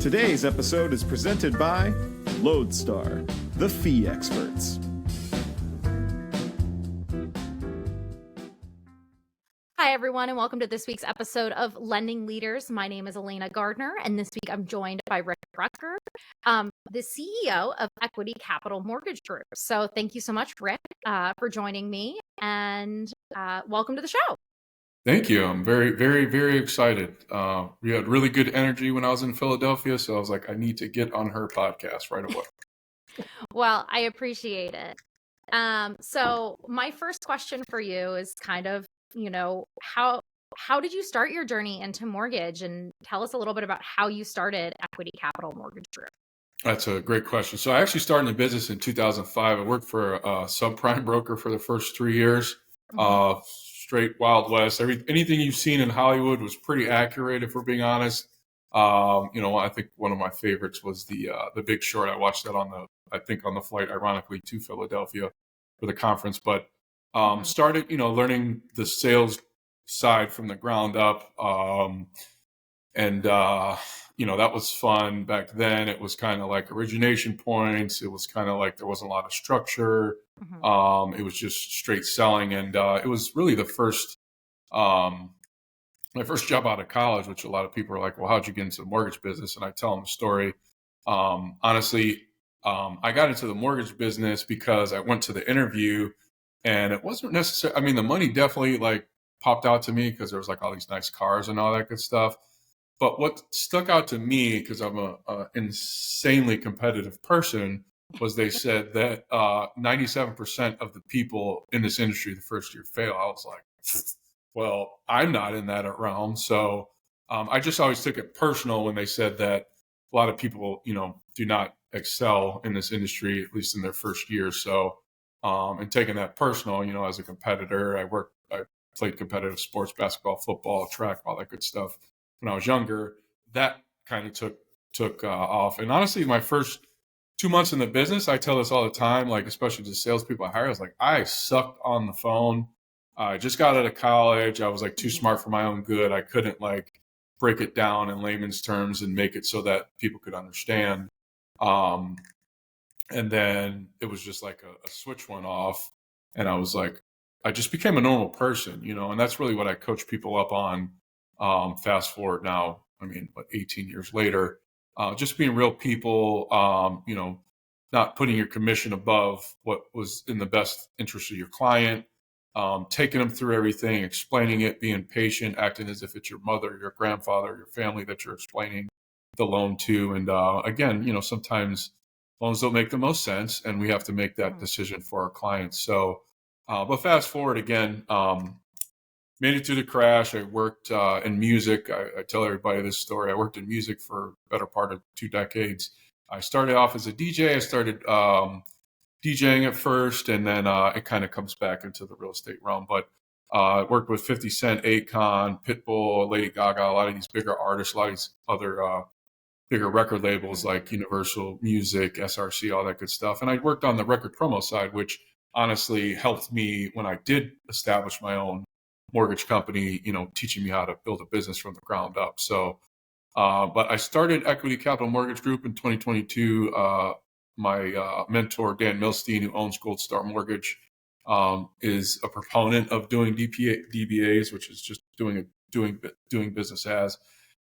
Today's episode is presented by LodeStar, the fee experts. Hi, everyone, and welcome to this week's episode of Lending Leaders. My name is Alayna Gardner, and this week I'm joined by Rucker, the CEO of Equity Capital Mortgage Group. So thank you so much, Rick, for joining me, and welcome to the show. Thank you. I'm very, very, very excited. We had really good energy when I was in Philadelphia, so I was like, I need to get on her podcast right away. Well, I appreciate it. So my first question for you is kind of, how did you start your journey into mortgage, and tell us a little bit about how you started Equity Capital Mortgage Group. That's a great question. So I actually started in the business in 2005. I worked for a subprime broker for the first 3 years. Straight Wild West. Anything you've seen in Hollywood was pretty accurate, if we're being honest. I think one of my favorites was the Big Short. I watched that on the flight, ironically, to Philadelphia for the conference. But started, learning the sales side from the ground up. That was fun back then. It was kind of like origination points. It was kind of like there wasn't a lot of structure. It was just straight selling. And it was really my first job out of college, which a lot of people are like, well, how'd you get into the mortgage business? And I tell them the story. Honestly, I got into the mortgage business because I went to the interview, and it wasn't necessarily, I mean, the money definitely like popped out to me because there was like all these nice cars and all that good stuff. But what stuck out to me, because I'm a insanely competitive person, was they said that 97% of the people in this industry the first year fail. I was like, well, I'm not in that realm. So I just always took it personal when they said that a lot of people, do not excel in this industry, at least in their first year. So, and taking that personal, as a competitor, I played competitive sports, basketball, football, track, all that good stuff. When I was younger, that kind of took off. And honestly, my first 2 months in the business, I tell this all the time, like, especially to salespeople I hire, I was like, I sucked on the phone. I just got out of college. I was like too smart for my own good. I couldn't like break it down in layman's terms and make it so that people could understand. And then it was just like a switch went off, and I was like, I just became a normal person, and that's really what I coach people up on. Fast forward now, 18 years later, just being real people, not putting your commission above what was in the best interest of your client, taking them through everything, explaining it, being patient, acting as if it's your mother, your grandfather, your family that you're explaining the loan to. And again, sometimes loans don't make the most sense, and we have to make that decision for our clients. So, but fast forward again, made it through the crash. I worked in music. I tell everybody this story. I worked in music for the better part of 2 decades. I started off as a DJ. I started DJing at first, and then it kind of comes back into the real estate realm. But I worked with 50 Cent, Akon, Pitbull, Lady Gaga, a lot of these bigger artists, a lot of these other bigger record labels like Universal Music, SRC, all that good stuff. And I worked on the record promo side, which honestly helped me when I did establish my own mortgage company, teaching me how to build a business from the ground up. So, but I started Equity Capital Mortgage Group in 2022. My mentor, Dan Milstein, who owns LodeStar Mortgage, is a proponent of doing DBAs, which is just doing business as.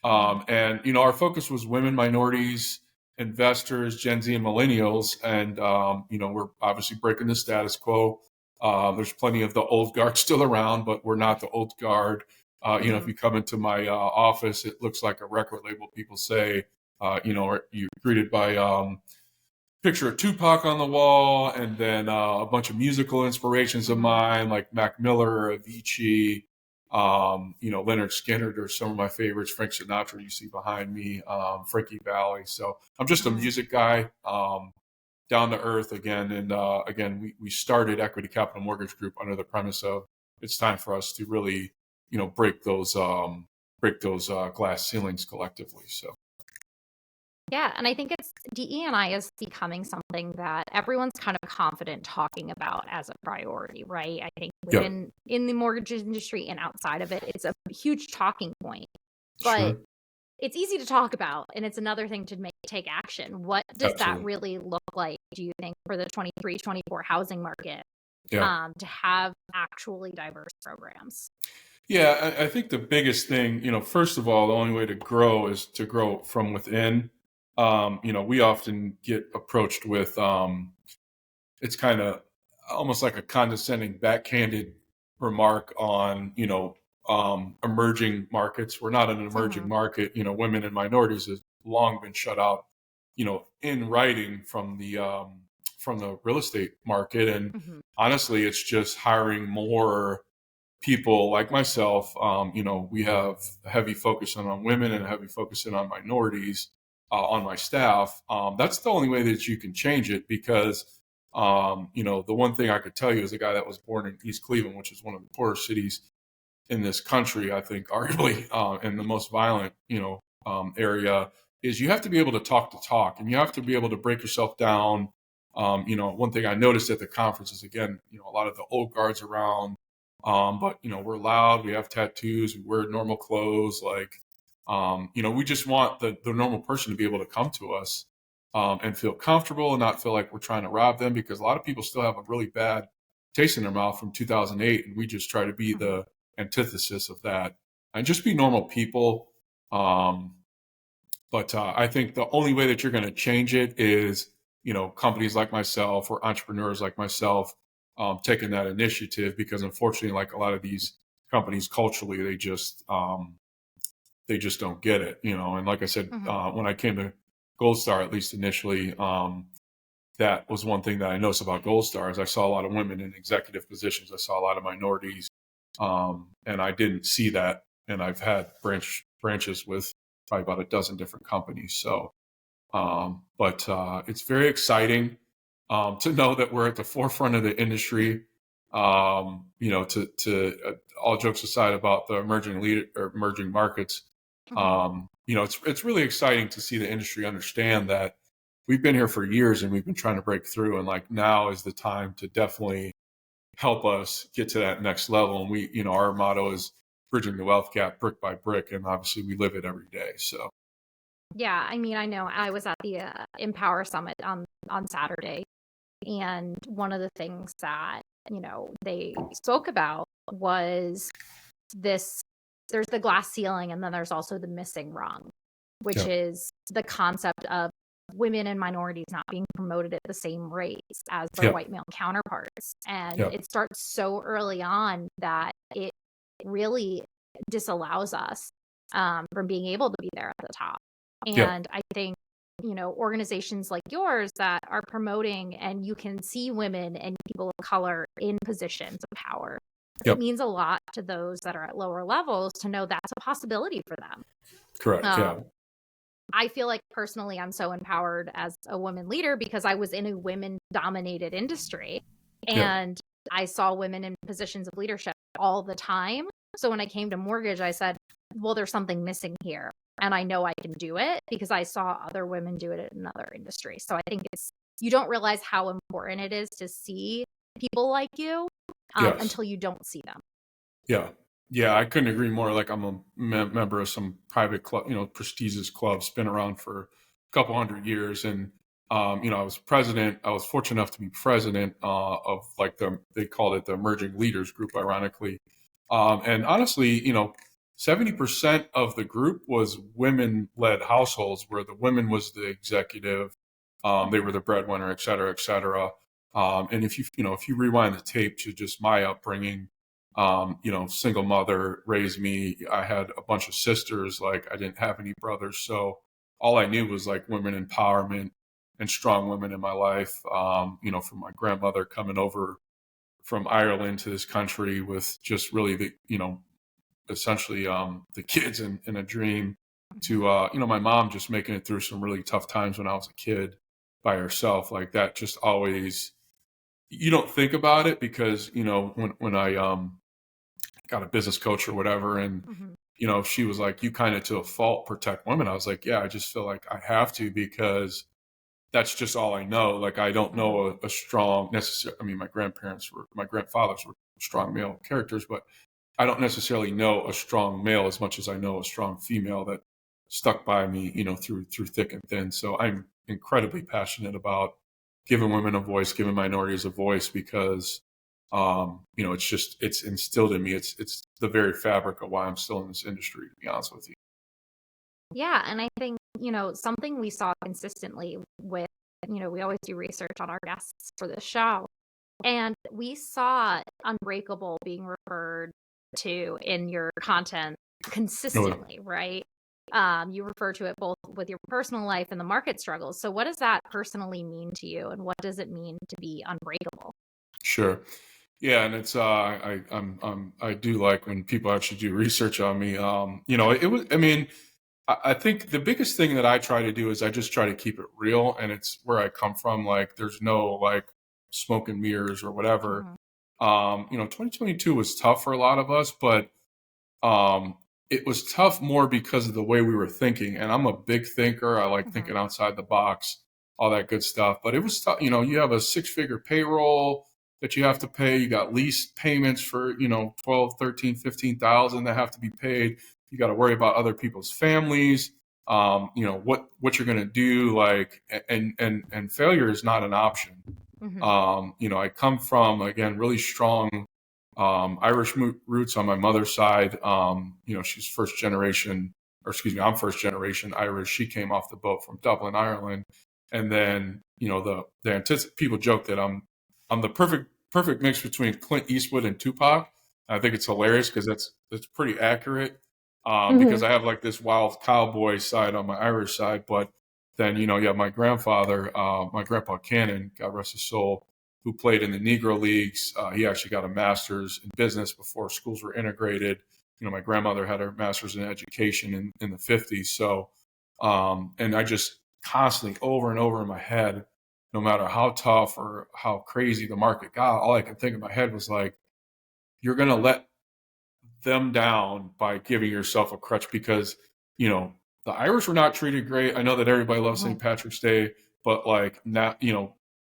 And our focus was women, minorities, investors, Gen Z, and millennials. And we're obviously breaking the status quo. There's plenty of the old guard still around, but we're not the old guard. If you come into my office, it looks like a record label. People say, you're greeted by picture of Tupac on the wall, and then a bunch of musical inspirations of mine, like Mac Miller, Avicii, Leonard Skinner. There's some of my favorites. Frank Sinatra, you see behind me, Frankie Valli. So I'm just a music guy. Down to earth again. And again, we started Equity Capital Mortgage Group under the premise of it's time for us to really, break those glass ceilings collectively. So. Yeah, and I think DE&I is becoming something that everyone's kind of confident talking about as a priority, right? I think in the mortgage industry and outside of it, it's a huge talking point. But it's easy to talk about, and it's another thing to take action. What does that Absolutely. really look like, do you think, for the 23-24 housing market, Yeah. to have actually diverse programs? Yeah, I think the biggest thing, first of all, the only way to grow is to grow from within. We often get approached with, it's kind of almost like a condescending, backhanded remark on, emerging markets. We're not an emerging Mhm. market. Women and minorities have long been shut out, in writing from the real estate market. And Mhm. honestly, it's just hiring more people like myself. We have a heavy focus on women and a heavy focus on minorities on my staff. That's the only way that you can change it, because the one thing I could tell you as a guy that was born in East Cleveland, which is one of the poorest cities in this country, I think arguably, and the most violent, area, is you have to be able to talk, and you have to be able to break yourself down. One thing I noticed at the conference is, again, a lot of the old guards around, but we're loud, we have tattoos, we wear normal clothes, like, we just want the normal person to be able to come to us, and feel comfortable and not feel like we're trying to rob them, because a lot of people still have a really bad taste in their mouth from 2008, and we just try to be Mhm. the antithesis of that and just be normal people. Um, but I think the only way that you're going to change it is, companies like myself or entrepreneurs like myself, taking that initiative, because unfortunately, like a lot of these companies culturally, they just don't get it, And like I said, Mhm. when I came to Gold Star, at least initially, that was one thing that I noticed about Gold Star is I saw a lot of women in executive positions. I saw a lot of minorities, and I didn't see that. And I've had branches with probably about a dozen different companies. So, but it's very exciting to know that we're at the forefront of the industry. All jokes aside about the emerging markets, Mhm. it's really exciting to see the industry understand that we've been here for years and we've been trying to break through, and like now is the time to definitely help us get to that next level. And our motto is bridging the wealth gap brick by brick, and obviously we live it every day. So Yeah, I mean, I know I was at the Empower Summit on Saturday, and one of the things that, they spoke about was this there's the glass ceiling, and then there's also the missing rung, which yeah, is the concept of women and minorities not being promoted at the same rates as their yeah, white male counterparts. And yeah, it starts so early on that it really disallows us, from being able to be there at the top. yeah, And I think, organizations like yours that are promoting, and you can see women and people of color in positions of power, it yep, means a lot to those that are at lower levels to know that's a possibility for them. correct, Um, yeah, I feel like personally I'm so empowered as a woman leader because I was in a women dominated industry, yeah, and I saw women in positions of leadership all the time. So when I came to mortgage, I said, well, there's something missing here. And I know I can do it because I saw other women do it in another industry. So I think you don't realize how important it is to see people like you, yes. until you don't see them. Yeah. Yeah, I couldn't agree more. Like, I'm a member of some private club, prestigious clubs, been around for a couple hundred years. And, I was fortunate enough to be president of, like, they called it the Emerging Leaders Group, ironically. And honestly, 70% of the group was women led households, where the women was the executive. They Mhm. were the breadwinner, et cetera, et cetera. And if you rewind the tape to just my upbringing, single mother raised me. I had a bunch of sisters. Like, I didn't have any brothers. So all I knew was like women empowerment and strong women in my life. From my grandmother coming over from Ireland to this country with just really essentially the kids in a dream, Mhm. to, my mom just making it through some really tough times when I was a kid by herself. Like, that just always, you don't think about it, because, when I, got a business coach or whatever. And, Mhm. she was like, you kind of to a fault protect women. I was like, yeah, I just feel like I have to, because that's just all I know. Like, I don't Mhm. know a strong necessary. I mean, my grandfathers were strong male characters, but I don't necessarily know a strong male as much as I know a strong female that stuck by me, through thick and thin. So I'm incredibly passionate about giving women a voice, giving minorities a voice, because it's instilled in me. It's the very fabric of why I'm still in this industry, to be honest with you. Yeah. And I think, something we saw consistently with, we always do research on our guests for this show. And we saw Unbreakable being referred to in your content consistently, right? You refer to it both with your personal life and the market struggles. So what does that personally mean to you? And what does it mean to be unbreakable? Sure. Yeah, and it's I do like when people actually do research on me. It was. I mean, I think the biggest thing that I try to do is I just try to keep it real, and it's where I come from. Like, there's no like smoke and mirrors or whatever. 2022 was tough for a lot of us, but it was tough more because of the way we were thinking. And I'm a big thinker. I like thinking outside the box, all that good stuff. But it was tough. You have a 6-figure payroll that you have to pay. You got lease payments for, 12, 13, 15,000 that have to be paid. You got to worry about other people's families. What you're going to do, like, and failure is not an option. I come from, again, really strong Irish roots on my mother's side. She's first generation, or excuse me, I'm first generation Irish. She came off the boat from Dublin, Ireland. And then, people joke that I'm the perfect mix between Clint Eastwood and Tupac. I think it's hilarious because that's pretty accurate. Because I have like this wild cowboy side on my Irish side, but then, my grandfather, my grandpa Cannon, God rest his soul, who played in the Negro Leagues. He actually got a master's in business before schools were integrated. My grandmother had her master's in education in the 50s. So, and I just constantly over and over in my head, no matter how tough or how crazy the market got, all I could think in my head was like, you're going to let them down by giving yourself a crutch, because, the Irish were not treated great. I know that everybody loves St. Patrick's Day, but like now,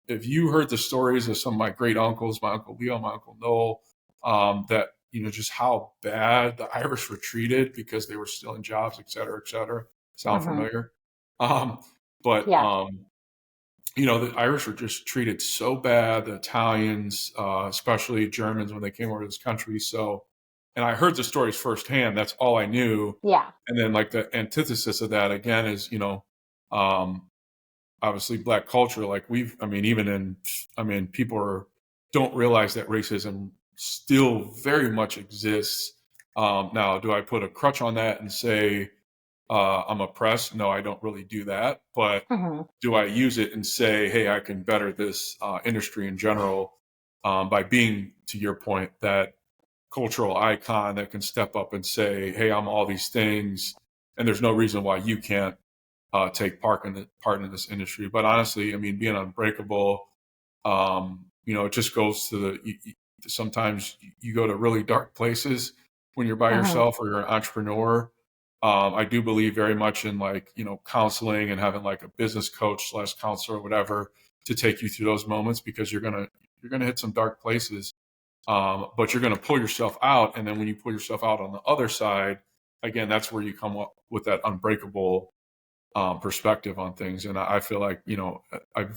if you heard the stories of some of my great uncles, my Uncle Leo, my Uncle Noel, that, just how bad the Irish were treated because they were still in jobs, et cetera, sound familiar? The Irish were just treated so bad, the Italians, especially Germans when they came over to this country. So, and I heard the stories firsthand. That's all I knew. Yeah. And then like the antithesis of that again is, obviously Black culture. Like people don't realize that racism still very much exists. Now, do I put a crutch on that and say I'm oppressed? No, I don't really do that. But do I use it and say, hey, I can better this industry in general by being, to your point, that cultural icon that can step up and say, hey, I'm all these things, and there's no reason why you can't take part in this industry. But honestly, being unbreakable, it just goes to sometimes you go to really dark places when you're by yourself or you're an entrepreneur. I do believe very much in counseling and having like a business coach / counselor or whatever to take you through those moments, because you're gonna hit some dark places. But you're going to pull yourself out. And then when you pull yourself out on the other side, again, that's where you come up with that unbreakable perspective on things. And I feel like, I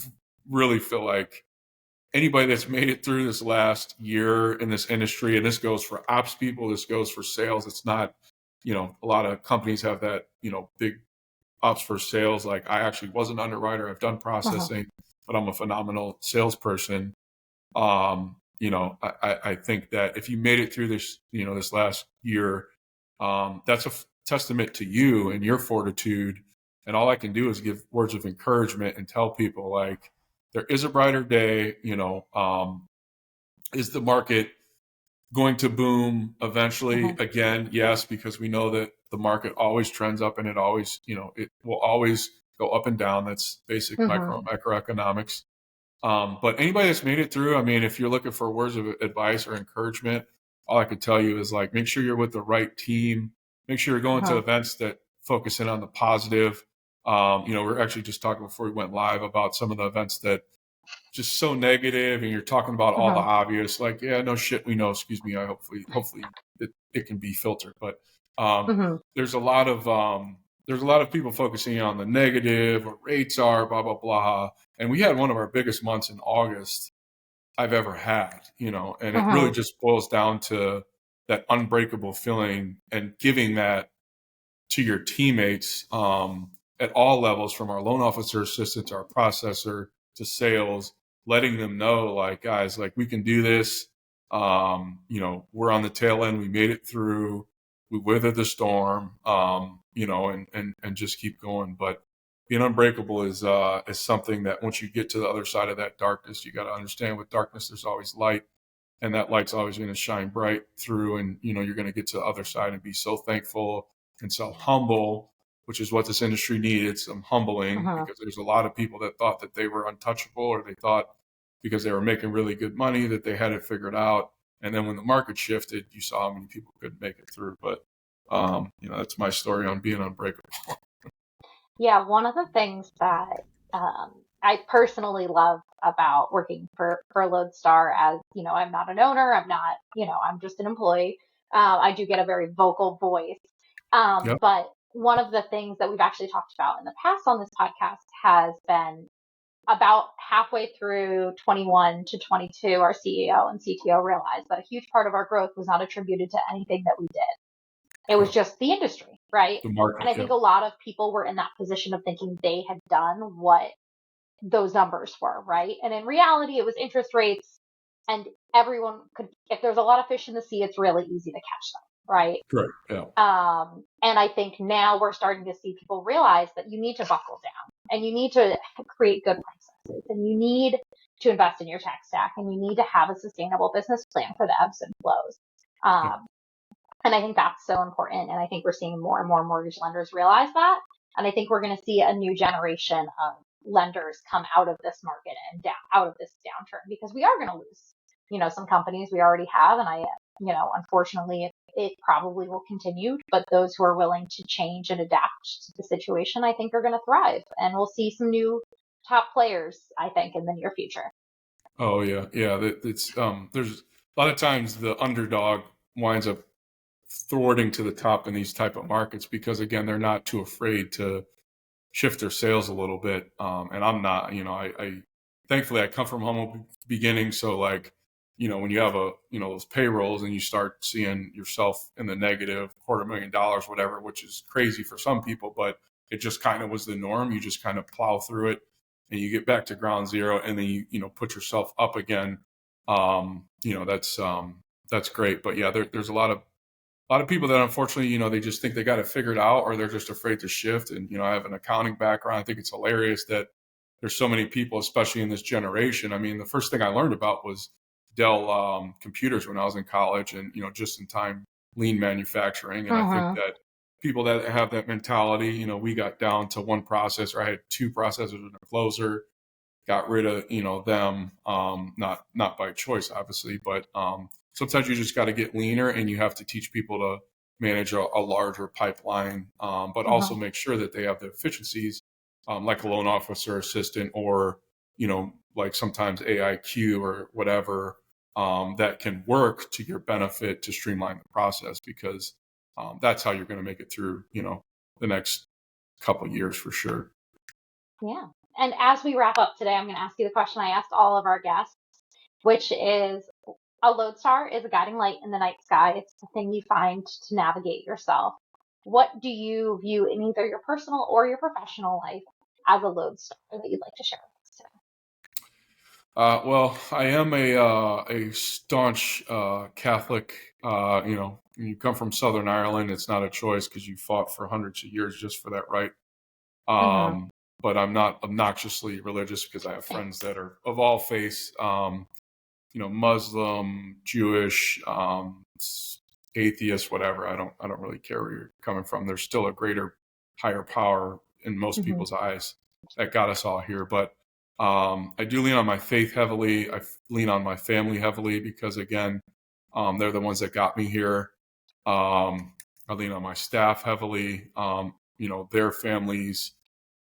really feel like anybody that's made it through this last year in this industry, and this goes for ops people, this goes for sales. It's not, a lot of companies have that, big ops for sales. Like, I actually was an underwriter. I've done processing, but I'm a phenomenal salesperson. I think that if you made it through this, this last year, that's a testament to you and your fortitude. And all I can do is give words of encouragement and tell people, like, there is a brighter day. Is the market going to boom eventually? Again, yes, because we know that the market always trends up, and it always, it will always go up and down. That's basic microeconomics. But anybody that's made it through, if you're looking for words of advice or encouragement, all I could tell you is, like, make sure you're with the right team. Make sure you're going to events that focus in on the positive. We're actually just talking before we went live about some of the events that just so negative, and you're talking about all the obvious, like, yeah, no shit, we know, excuse me. Hopefully it can be filtered. But there's a lot of there's a lot of people focusing on the negative or rates are blah, blah, blah. And we had one of our biggest months in August I've ever had, and it really just boils down to that unbreakable feeling and giving that to your teammates at all levels, from our loan officer assistant to our processor to sales, letting them know, like, guys, like, we can do this. We're on the tail end. We made it through. We weathered the storm, and just keep going. But being unbreakable is something that once you get to the other side of that darkness, you got to understand with darkness, there's always light, and that light's always going to shine bright through. And, you're going to get to the other side and be so thankful and so humble, which is what this industry needed, some humbling, because there's a lot of people that thought that they were untouchable, or they thought because they were making really good money that they had it figured out. And then when the market shifted, you saw how many people couldn't make it through. But, that's my story on being unbreakable. Yeah, one of the things that I personally love about working for LodeStar, as I'm not an owner, I'm not, I'm just an employee. I do get a very vocal voice. Yep. But one of the things that we've actually talked about in the past on this podcast has been about halfway through 21 to 22, our CEO and CTO realized that a huge part of our growth was not attributed to anything that we did. It was just the industry, right? The market, and I think a lot of people were in that position of thinking they had done what those numbers were, right? And in reality, it was interest rates, and everyone could, if there's a lot of fish in the sea, it's really easy to catch them, right? Correct. Yeah. And I think now we're starting to see people realize that you need to buckle down, and you need to create good processes, and you need to invest in your tech stack, and you need to have a sustainable business plan for the ebbs and flows. And I think that's so important. And I think we're seeing more and more mortgage lenders realize that. And I think we're going to see a new generation of lenders come out of this market and out of this downturn, because we are going to lose, some companies we already have. And unfortunately, it probably will continue. But those who are willing to change and adapt to the situation, I think, are going to thrive. And we'll see some new top players, I think, in the near future. Oh, yeah. Yeah. It's there's a lot of times the underdog winds up thwarting to the top in these type of markets, because, again, they're not too afraid to shift their sales a little bit. And I'm not, I thankfully I come from humble beginnings. So, like, when you have those payrolls and you start seeing yourself in the negative $250,000, whatever, which is crazy for some people, but it just kind of was the norm. You just kind of plow through it and you get back to ground zero, and then you put yourself up again. That's great. But yeah, there's a lot of people that, unfortunately, they just think they got it figured out, or they're just afraid to shift. And, I have an accounting background. I think it's hilarious that there's so many people, especially in this generation. I mean, the first thing I learned about was Dell computers when I was in college, and, just in time lean manufacturing. And I think that people that have that mentality, we got down to one processor. I had two processors and a closer, got rid of, them, not by choice, obviously, but sometimes you just got to get leaner, and you have to teach people to manage a larger pipeline, but also make sure that they have the efficiencies, like a loan officer assistant, or, like sometimes AIQ or whatever, that can work to your benefit to streamline the process, because that's how you're going to make it through, the next couple of years for sure. Yeah. And as we wrap up today, I'm going to ask you the question I asked all of our guests, which is, a LodeStar is a guiding light in the night sky. It's the thing you find to navigate yourself. What do you view in either your personal or your professional life as a LodeStar that you'd like to share with us today? Well, I am a staunch Catholic. When you come from Southern Ireland, it's not a choice, because you fought for hundreds of years just for that right. But I'm not obnoxiously religious, because I have friends that are of all faiths. Muslim, Jewish, atheist, whatever. I don't really care where you're coming from. There's still a greater, higher power in most people's eyes that got us all here. But I do lean on my faith heavily. I lean on my family heavily, because, again, they're the ones that got me here. I lean on my staff heavily, their families,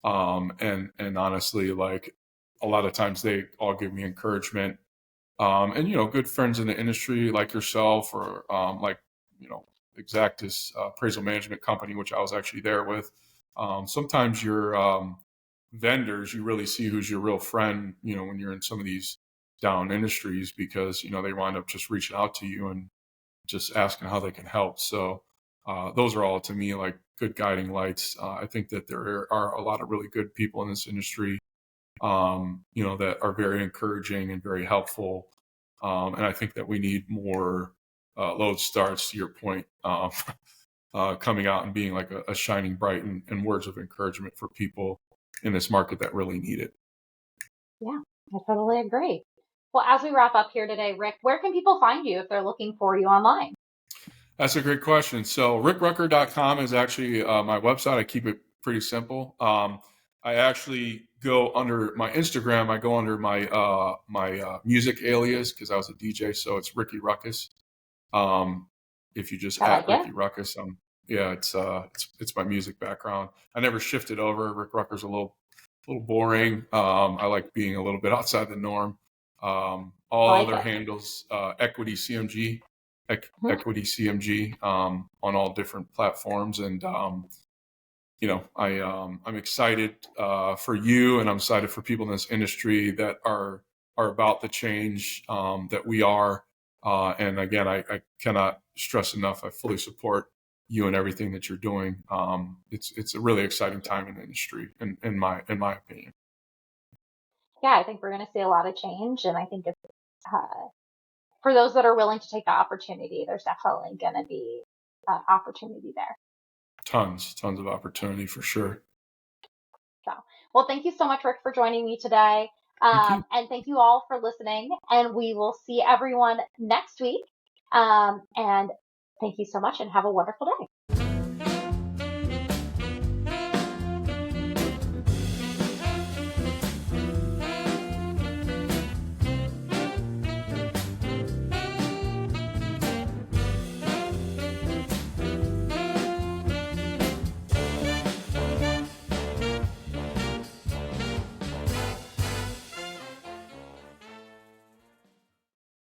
and honestly, like, a lot of times they all give me encouragement. And, good friends in the industry like yourself, or like, Exactus appraisal management company, which I was actually there with. Sometimes your vendors, you really see who's your real friend, when you're in some of these down industries, because, they wind up just reaching out to you and just asking how they can help. So those are all, to me, like good guiding lights. I think that there are a lot of really good people in this industry, that are very encouraging and very helpful. And I think that we need more LodeStars, to your point, coming out and being like a shining bright and words of encouragement for people in this market that really need it. Yeah, I totally agree. Well, as we wrap up here today, Rick, where can people find you if they're looking for you online? That's a great question. So rickrucker.com is actually my website. I keep it pretty simple. I actually go under my Instagram. I go under my music alias, because I was a DJ. So it's Ricky Ruckus. If you just I at like Ricky Ruckus, it's my music background. I never shifted over. Rick Rucker's a little boring. I like being a little bit outside the norm. All like other it. handles, Equity CMG, Mhm. Equity CMG, on all different platforms. And I'm excited for you, and I'm excited for people in this industry that are about the change that we are. And again, I cannot stress enough, I fully support you and everything that you're doing. It's a really exciting time in the industry, in my opinion. Yeah, I think we're going to see a lot of change, and I think it's for those that are willing to take the opportunity, there's definitely going to be opportunity there. Tons of opportunity for sure. So, well, thank you so much, Rick, for joining me today. Thank you. And thank you all for listening. And we will see everyone next week. And thank you so much, and have a wonderful day.